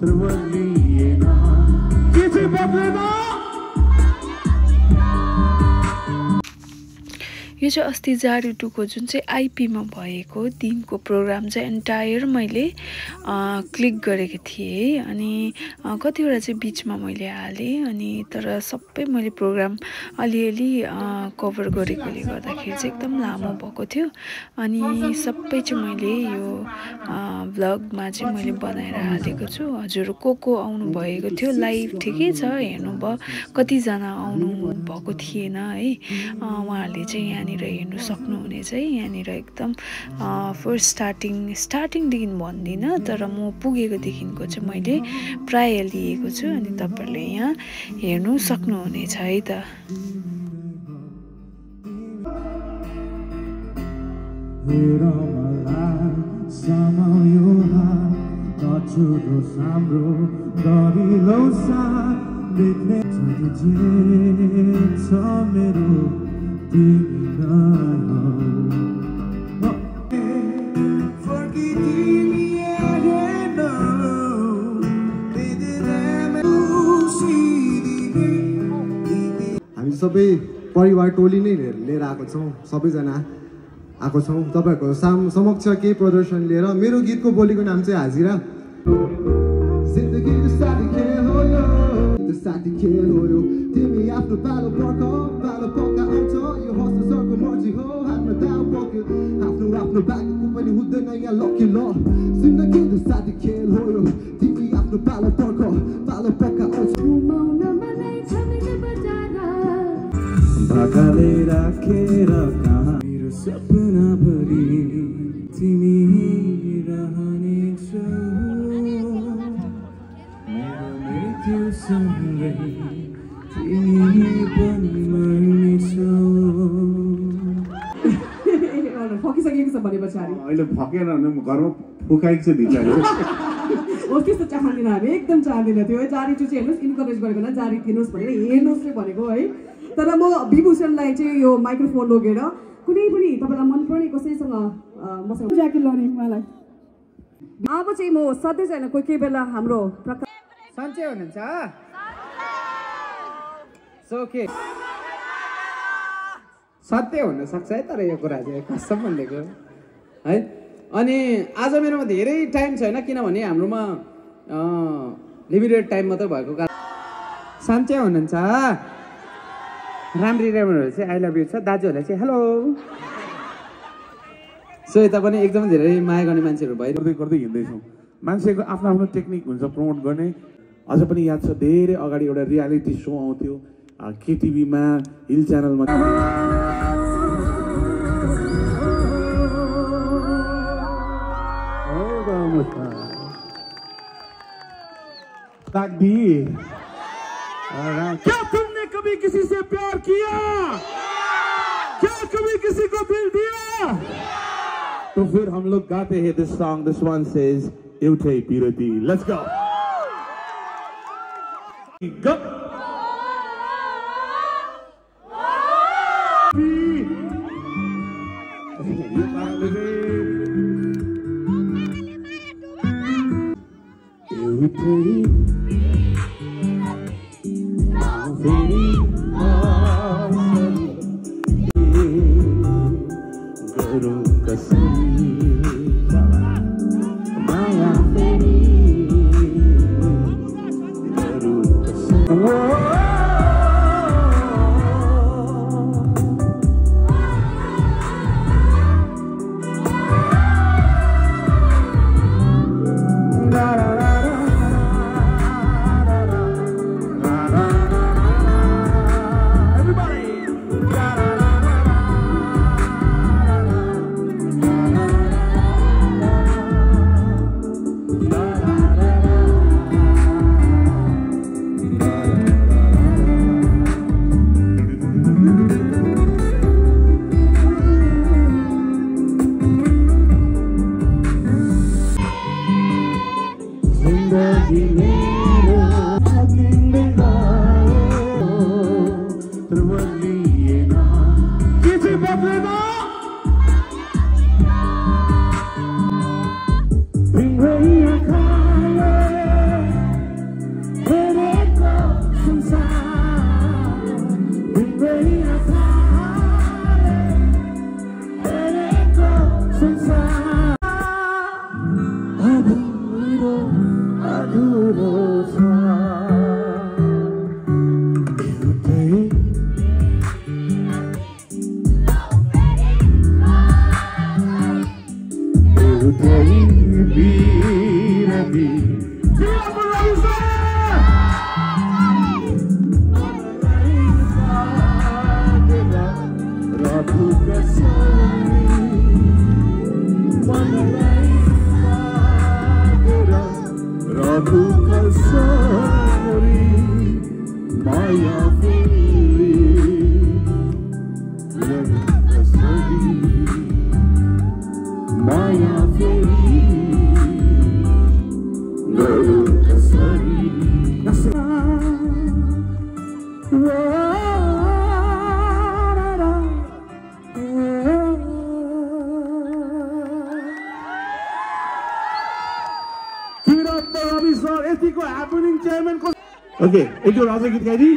बदलिएन के चाहिँ बदलेन यो चाहिँ अस्ति जारी 2 को जुन चाहिँ आइपीमा भएको दिनको प्रोग्राम चाहिँ एन्टायर मैले क्लिक गरेको थिएँ अनि कतिवटा चाहिँ बीचमा मैले हालेँ अनि तर सबै मैले प्रोग्राम अलिअलि कभर गरेकोले गर्दाखेरि चाहिँ एकदम लामो भएको थियो अनि सबै चाहिँ मैले यो ब्लगमा चाहिँ मैले बनाएर हालेको छु। हजुर को आउनु भएको थियो लाइभ ठिकै छ हेर्नुभयो, कतिजना आउनु भएको थिएन है, उहाँहरूले चाहिँ यहाँनिर हेर्नु सक्नुहुनेछ है। यहाँनिर एकदम फर्स्ट स्टार्टिङदेखि भन्दिनँ तर म पुगेकोदेखिको चाहिँ मैले प्राय लिएको छु अनि तपाईहरुले यहाँ हेर्नु सक्नुहुनेछ है त। हामी सबै परिवार टोली नै लिएर आएको छौँ, सबैजना आएको छौँ तपाईहरुको समक्ष केही प्रदर्शन लिएर। मेरो गीतको बोलीको नाम चाहिँ हाजिरा। खेल हो यो तिमी आफ्नो पालो पर्ख पालो पक्का आउँछ यो हस्न सरको मर्जी हो हातमा दाउ पक्यो आफ्नो बागको पनि हुँदैन यहाँ लकी ल जिन्दगी त साथी खेल हो यो तिमी आफ्नो पालो पर्ख पालो पक्का आउँछ भाकाले राखेर कहाँ मेरो सपना भरि तिमी रहनेछौ मेरो मृत्युसँगै तिमी पनि मर्नेछौ। फकिसकेको छ भने पछाडि अहिले फकेन भने घरमा फुकाइको छ भित्र हो त्यस्तो चाहँदैन हामी एकदम चाहँदैन थियो है। जारी चाहिँ हेर्नुहोस् इन्करेज गरेको न जारी दिनुहोस् भनेर हेर्नुहोस् नै भनेको है। तर म विभूषणलाई चाहिँ यो माइक्रोफोन लगेर कुनै पनि तपाईँलाई मनपर्ने कसैसँग मसँग ज्याकेट लाउने मलाई अब चाहिँ म सधैँ कोही बेला हाम्रो सन्चै हुनुहुन्छ सोके सत्य हुन सक्छ है तर यो कुरा चाहिँ कसम भनेको है। अनि आज मेरोमा धेरै टाइम छैन किनभने हाम्रोमा लिमिटेड टाइम मात्रै भएको कारण सन्चै हुनुहुन्छ राम्री राम्रोहरू चाहिँ आई लभ यु छ दाजुहरूलाई चाहिँ हेलो। सो यता पनि एकदम धेरै माया गर्ने मान्छेहरू भइरहँदै गर्दै हिँड्दैछौँ। मान्छेको आफ्नो आफ्नो टेक्निक हुन्छ प्रमोट गर्ने। अझ पनि याद छ धेरै अगाडि एउटा रियालिटी सो आउँथ्यो केटिभीमा हिल च्यानलमा क्या तुमने कभी किसी से प्यार किया? क्या कभी किसी को दिल दिया? तो फिर हम लोग गाते हैं this song. This one says एउटै पिरती. Let's go. Go. जस्तो अधुरो छ एउटै बिरती ओके एक राजा गीत गाइदी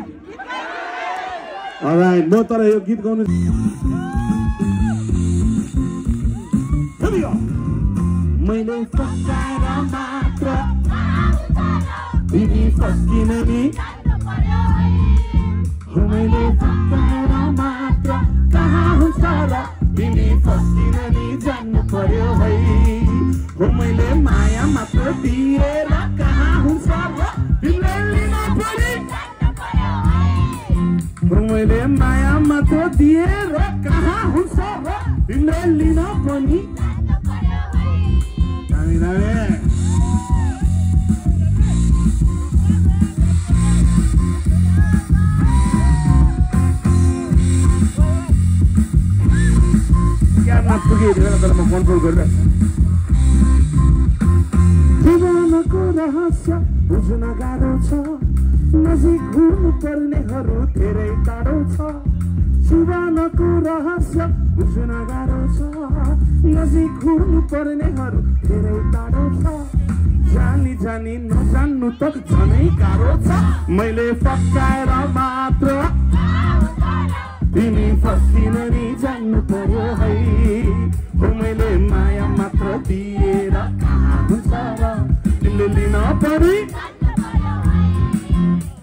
अलराइट म तर यो गीत गाउनु मैले फकाएर मात्र तिमी फस्किन नि मैले फकाएर मात्र कहाँ हुन्छ र तिमी फस्किन नि जान्नु पर्यो है हो मैले माया मात्र दिएर कहाँ हुन्छ र मैले माया मात्र दिएर कहाँ हुन्छ र तिमीले लिन पनि दामी दामी क्याबमा पुगेर तर म कन्ट्रोल गरिरहेको छु जीवनको रहस्य बुझ्न गाह्रो छ नजिक हुनु पर्नेहरू धेरै टाढो छ जीवनको रहस्य बुझ्न गाह्रो छ नजिक हुनु पर्नेहरू धेरै टाढो छ जानी जानी नजान्नु त झनै गाह्रो छ मैले फकाएर मात्र तिमी फस्किन नि जान्नु पर्यो है हो मैले माया मात्र दिएर कहाँ हुन्छ र तिमीले लिन परि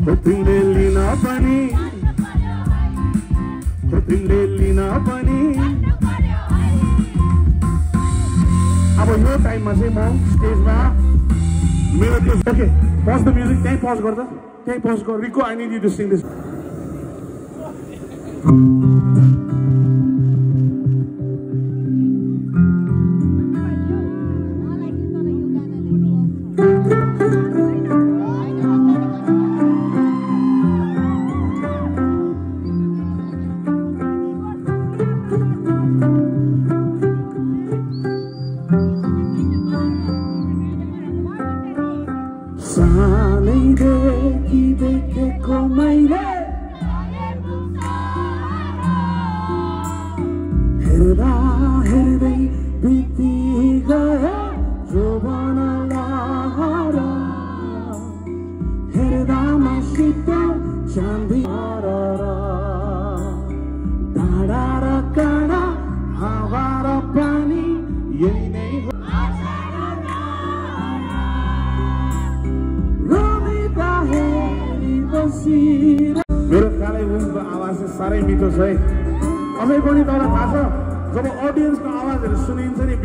तिमीले लिन पनि तिमीले लिन पनि अब यो टाइममा चाहिँ म स्टेजमा मेरो त्यो ओके पज द म्युजिक त्यहीँ पज गर्दा त्यहीँ पज गर रिको I need you to sing this सानैदेखि देखेको मैले हेर्दा हेर्दै बिति गयो जोवन लहर हेर्दा मसित चाँदी डाँडा र काँडा हावा र पानी यही नै हो मेरो कालेबुङको आवाज चाहिँ साह्रै मिठो छ है अझै पनि तपाईँलाई थाहा छ जब अडियन्सको आवाजहरू सुनिन्छ नि